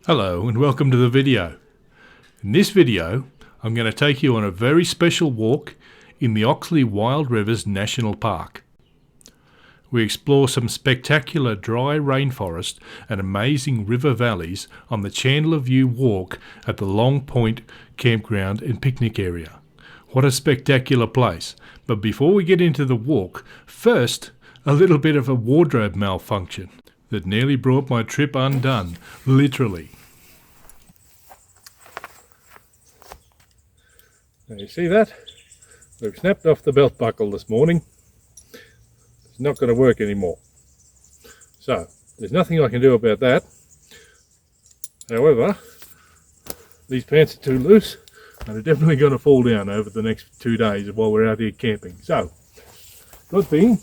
Hello and welcome to the video. In this video I'm going to take you on a very special walk in the Oxley Wild Rivers National Park. We explore some spectacular dry rainforest and amazing river valleys on the Chandler View walk at the Long Point campground and picnic area. What a spectacular place. But before we get into the walk, first a little bit of a wardrobe malfunction that nearly brought my trip undone, literally. Now you see that? We've snapped off the belt buckle this morning. It's not going to work anymore. So, there's nothing I can do about that. However, these pants are too loose and they're definitely going to fall down over the next 2 days while we're out here camping. So, good thing,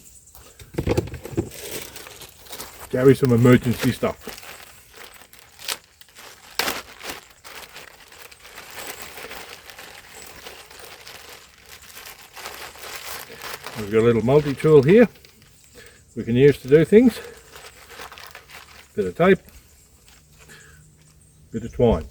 carry some emergency stuff. We've got a little multi-tool here we can use to do things. Bit of tape, bit of twine.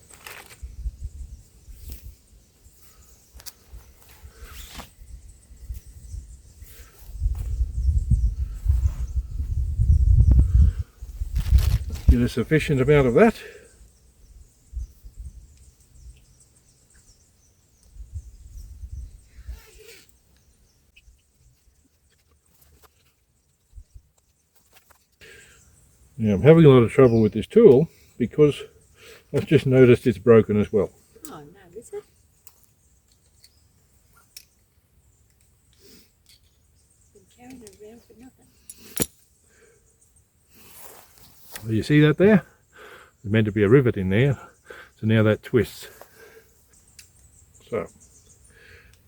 Get a sufficient amount of that. Now I'm having a lot of trouble with this tool because I've just noticed it's broken as well. Oh no, is it? Been carrying it around for nothing. Well, you see that there? There's meant to be a rivet in there, so now that twists. So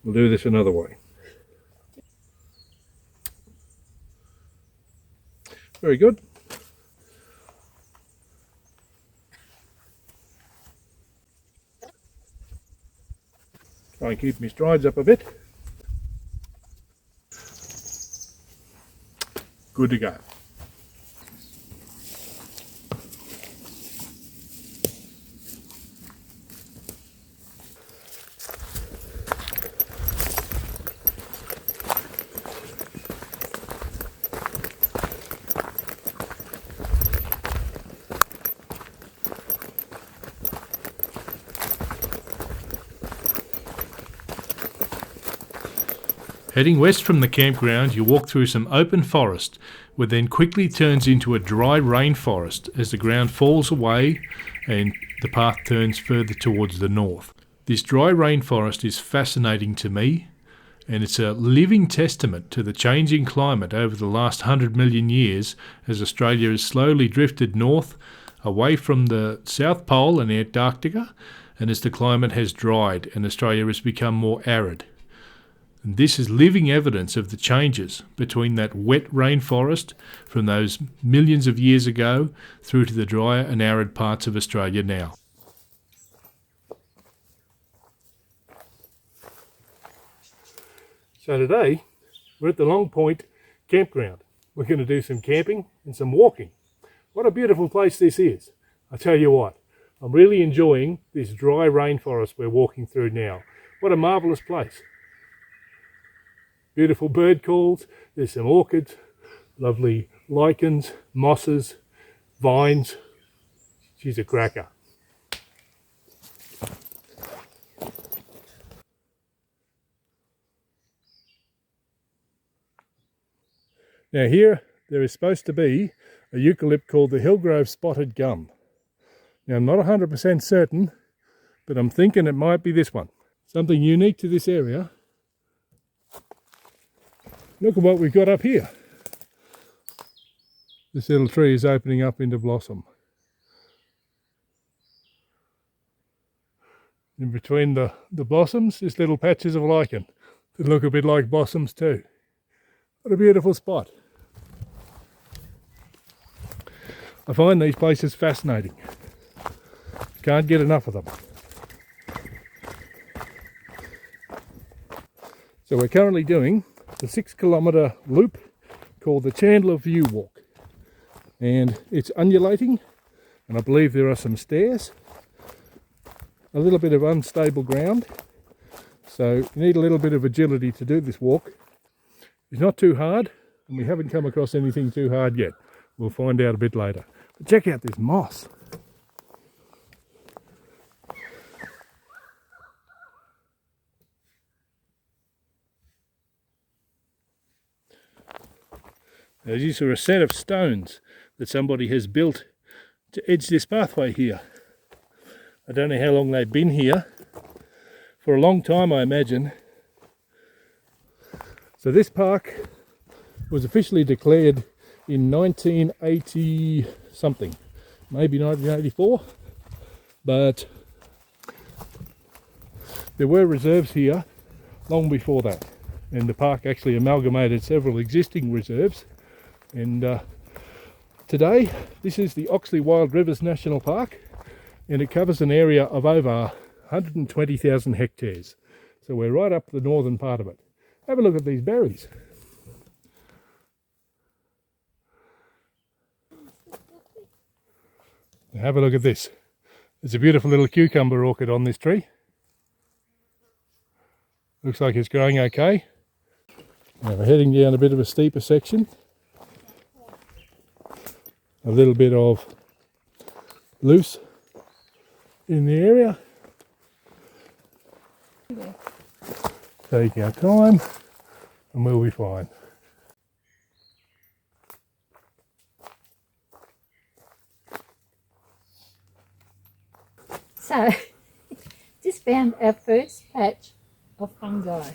we'll do this another way. Very good. Try and keep my strides up a bit. Good to go. Heading west from the campground, you walk through some open forest, which then quickly turns into a dry rainforest as the ground falls away and the path turns further towards the north. This dry rainforest is fascinating to me, and it's a living testament to the changing climate over the last 100 million years as Australia has slowly drifted north away from the South Pole and Antarctica, and as the climate has dried and Australia has become more arid. And this is living evidence of the changes between that wet rainforest from those millions of years ago through to the drier and arid parts of Australia now. So today we're at the Long Point campground. We're going to do some camping and some walking. What a beautiful place this is. I tell you what, I'm really enjoying this dry rainforest we're walking through now. What a marvellous place. Beautiful bird calls, there's some orchids, lovely lichens, mosses, vines. She's a cracker. Now here there is supposed to be a eucalypt called the Hillgrove spotted gum. Now I'm not 100% certain, but I'm thinking it might be this one. Something unique to this area. Look at what we've got up here. This little tree is opening up into blossom. In between the blossoms, there's little patches of lichen that look a bit like blossoms too. What a beautiful spot. I find these places fascinating. Can't get enough of them. So we're currently doing the 6-kilometre loop called the Chandler View walk, and it's undulating and I believe there are some stairs. A little bit of unstable ground, so you need a little bit of agility to do this walk. It's not too hard, and we haven't come across anything too hard yet. We'll find out a bit later. But check out this moss. Now, these are a set of stones that somebody has built to edge this pathway here. I don't know how long they've been here. For a long time, I imagine. So this park was officially declared in 1980 something, maybe 1984, but there were reserves here long before that, and the park actually amalgamated several existing reserves. And today this is the Oxley Wild Rivers National Park, and it covers an area of over 120,000 hectares. So we're right up the northern part of it. Have a look at these berries. Now have a look at this. There's a beautiful little cucumber orchid on this tree. Looks like it's growing okay. Now we're heading down a bit of a steeper section. A little bit of loose in the area. Take our time and we'll be fine. So, just found our first patch of fungi.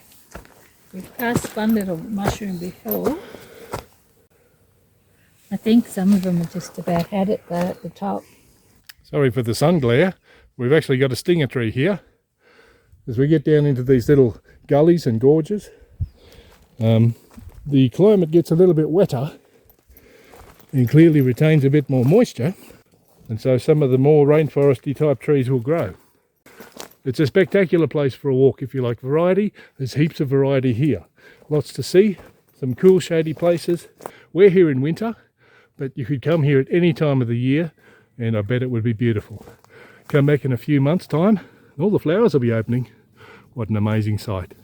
We've passed one little mushroom before. I think some of them have just about had it there at the top. Sorry for the sun glare. We've actually got a stinger tree here. As we get down into these little gullies and gorges, the climate gets a little bit wetter and clearly retains a bit more moisture, and so some of the more rainforesty type trees will grow. It's a spectacular place for a walk if you like variety. There's heaps of variety here. Lots to see, some cool shady places. We're here in winter, but you could come here at any time of the year and I bet it would be beautiful. Come back in a few months' time, and all the flowers will be opening. What an amazing sight.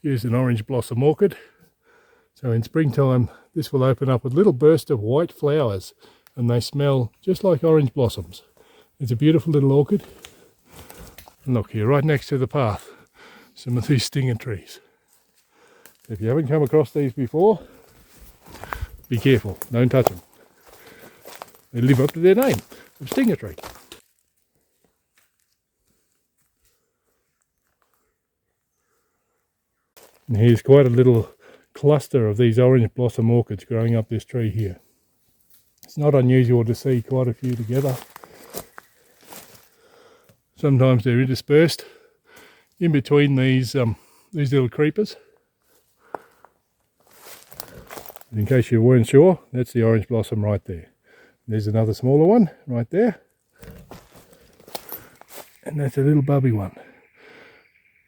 Here's an orange blossom orchid. So in springtime, this will open up with little bursts of white flowers, and they smell just like orange blossoms. It's a beautiful little orchid. And look here, right next to the path, some of these stinger trees. If you haven't come across these before, be careful, don't touch them. They live up to their name of stinger tree. And here's quite a little cluster of these orange blossom orchids growing up this tree here. It's not unusual to see quite a few together. Sometimes they're interspersed in between these little creepers. In case you weren't sure, that's the orange blossom right there. There's another smaller one right there. And that's a little bubby one.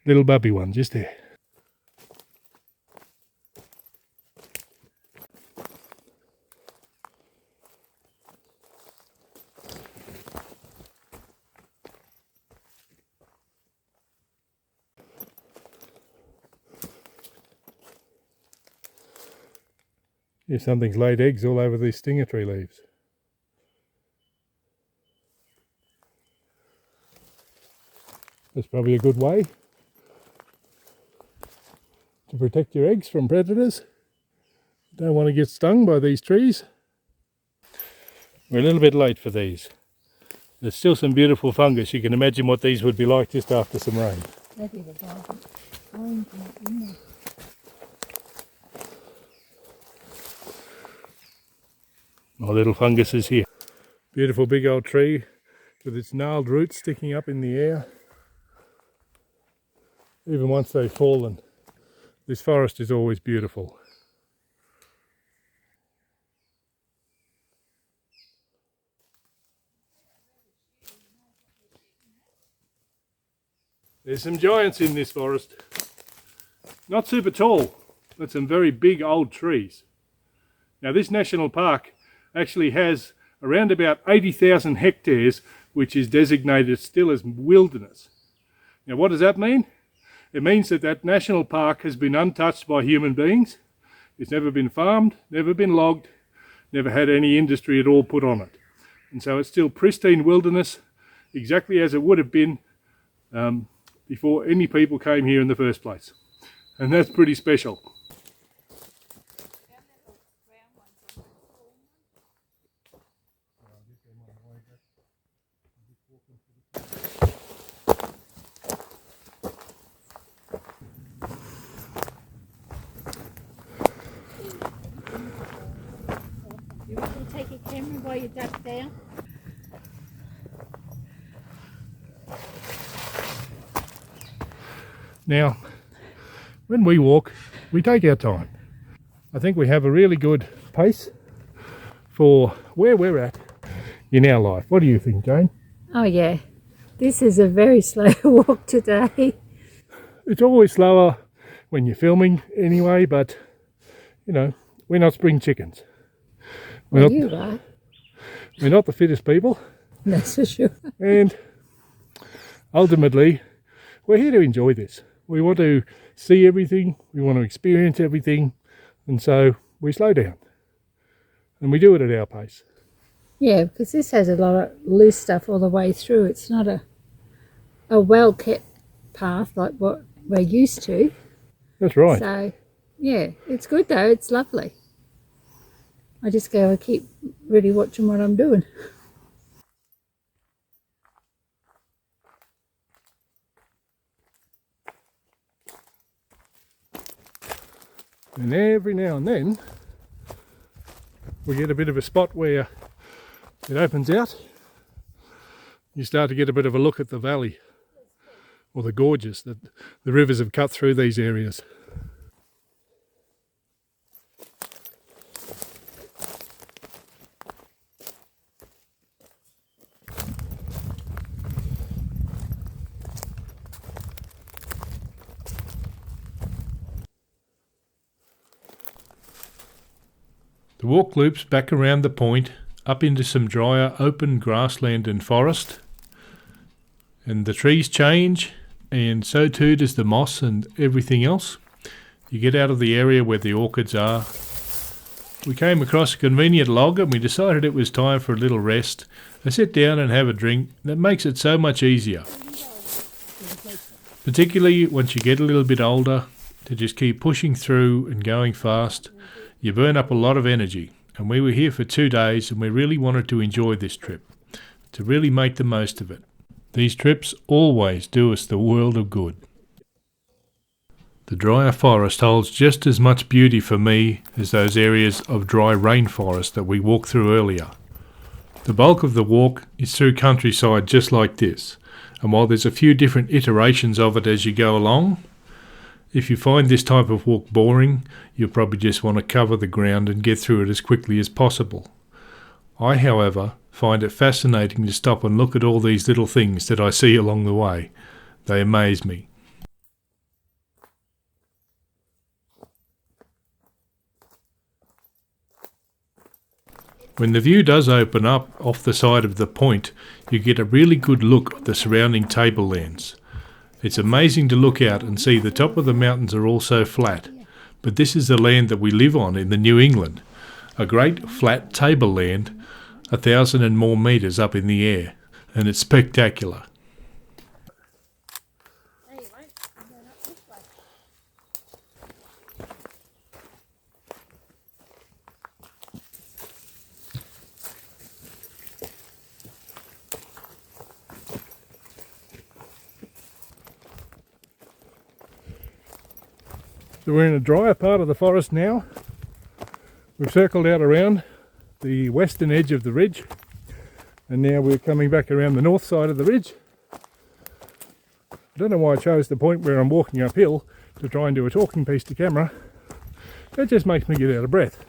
Little bubby one just there. Yeah, something's laid eggs all over these stinger tree leaves. That's probably a good way to protect your eggs from predators. Don't want to get stung by these trees. We're a little bit late for these. There's still some beautiful fungus. You can imagine what these would be like just after some rain. Maybe the dog orange in there. My little fungus is here. Beautiful big old tree with its gnarled roots sticking up in the air. Even once they've fallen, this forest is always beautiful. There's some giants in this forest. Not super tall, but some very big old trees. Now this national park actually has around about 80,000 hectares, which is designated still as wilderness. Now what does that mean? It means that that national park has been untouched by human beings. It's never been farmed, never been logged, never had any industry at all put on it. And so it's still pristine wilderness, exactly as it would have been before any people came here in the first place. And that's pretty special. You want to take a camera while you duck down? Now, when we walk, we take our time. I think we have a really good pace for where we're at in our life. What do you think, Jane? Oh yeah, this is a very slow walk today. It's always slower when you're filming anyway, but you know, we're not spring chickens. Well, you are. We're not the fittest people. That's for sure. And ultimately, we're here to enjoy this. We want to see everything, we want to experience everything, and so we slow down. And we do it at our pace. Yeah, because this has a lot of loose stuff all the way through. It's not a well-kept path like what we're used to. That's right. So, yeah, it's good though. It's lovely. I just gotta keep really watching what I'm doing. And every now and then we get a bit of a spot where it opens out. You start to get a bit of a look at the valley or the gorges that the rivers have cut through these areas. The walk loops back around the point, up into some drier open grassland and forest. And the trees change, and so too does the moss and everything else. You get out of the area where the orchids are. We came across a convenient log and we decided it was time for a little rest, a sit down and have a drink. That makes it so much easier. Particularly once you get a little bit older, to just keep pushing through and going fast. You burn up a lot of energy, and we were here for 2 days and we really wanted to enjoy this trip, to really make the most of it. These trips always do us the world of good. The drier forest holds just as much beauty for me as those areas of dry rainforest that we walked through earlier. The bulk of the walk is through countryside just like this, and while there's a few different iterations of it as you go along, if you find this type of walk boring, you'll probably just want to cover the ground and get through it as quickly as possible. I, however, find it fascinating to stop and look at all these little things that I see along the way. They amaze me. When the view does open up off the side of the point, you get a really good look at the surrounding tablelands. It's amazing to look out and see the top of the mountains are all so flat, but this is the land that we live on in the New England, a great flat tableland, 1,000 and more metres up in the air, and it's spectacular. So we're in a drier part of the forest now. We've circled out around the western edge of the ridge, and now we're coming back around the north side of the ridge. I don't know why I chose the point where I'm walking uphill to try and do a talking piece to camera. That just makes me get out of breath.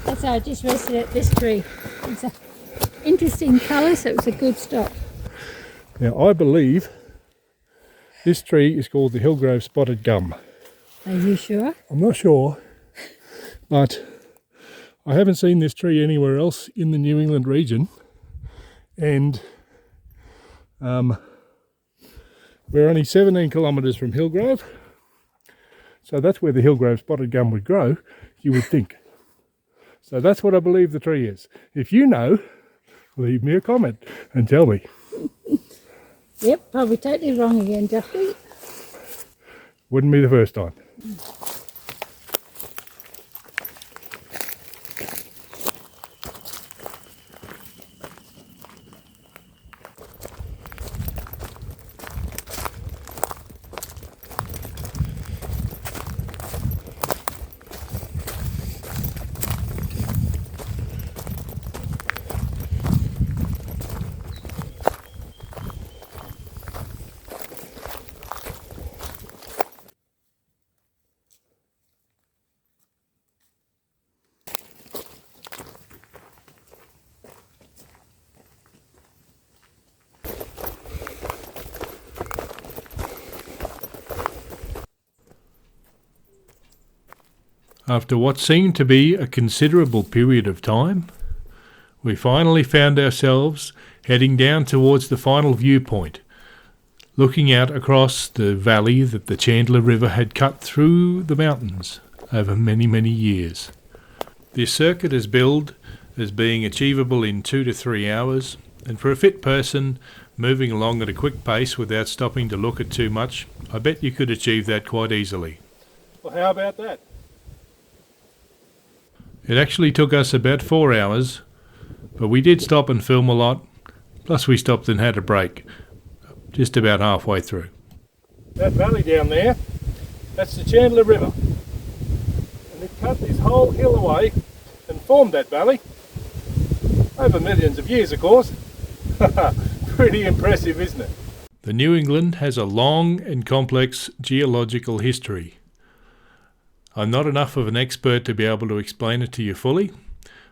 That's how I just rested at this tree. It's an interesting colour, so it was a good stop. Now I believe this tree is called the Hillgrove Spotted Gum. Are you sure? I'm not sure, But I haven't seen this tree anywhere else in the New England region, and we're only 17 kilometres from Hillgrove, so that's where the Hillgrove spotted gum would grow, you would think. So that's what I believe the tree is. If you know, leave me a comment and tell me. Yep, probably totally wrong again, Justin. Wouldn't be the first time. After what seemed to be a considerable period of time, we finally found ourselves heading down towards the final viewpoint, looking out across the valley that the Chandler River had cut through the mountains over many, many years. This circuit is billed as being achievable in 2 to 3 hours, and for a fit person moving along at a quick pace without stopping to look at too much, I bet you could achieve that quite easily. Well, how about that? It actually took us about 4 hours, but we did stop and film a lot, plus we stopped and had a break, just about halfway through. That valley down there, that's the Chandler River. And it cut this whole hill away and formed that valley. Over millions of years, of course. Pretty impressive, isn't it? The New England has a long and complex geological history. I'm not enough of an expert to be able to explain it to you fully,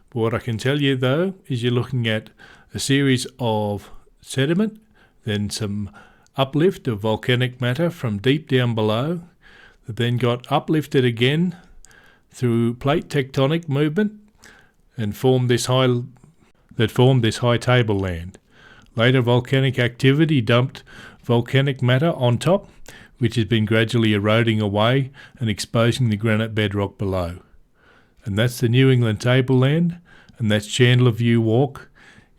but what I can tell you though is you're looking at a series of sediment, then some uplift of volcanic matter from deep down below that then got uplifted again through plate tectonic movement and formed this high tableland. Later volcanic activity dumped volcanic matter on top, which has been gradually eroding away and exposing the granite bedrock below. And that's the New England tableland, and that's Chandler View Walk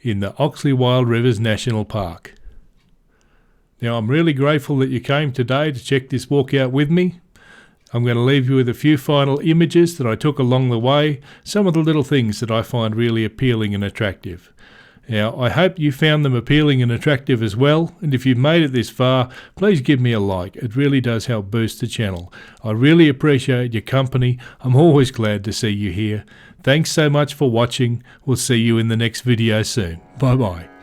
in the Oxley Wild Rivers National Park. Now, I'm really grateful that you came today to check this walk out with me. I'm going to leave you with a few final images that I took along the way, some of the little things that I find really appealing and attractive. Now, I hope you found them appealing and attractive as well, and if you've made it this far, please give me a like. It really does help boost the channel. I really appreciate your company. I'm always glad to see you here. Thanks so much for watching. We'll see you in the next video soon. Bye bye.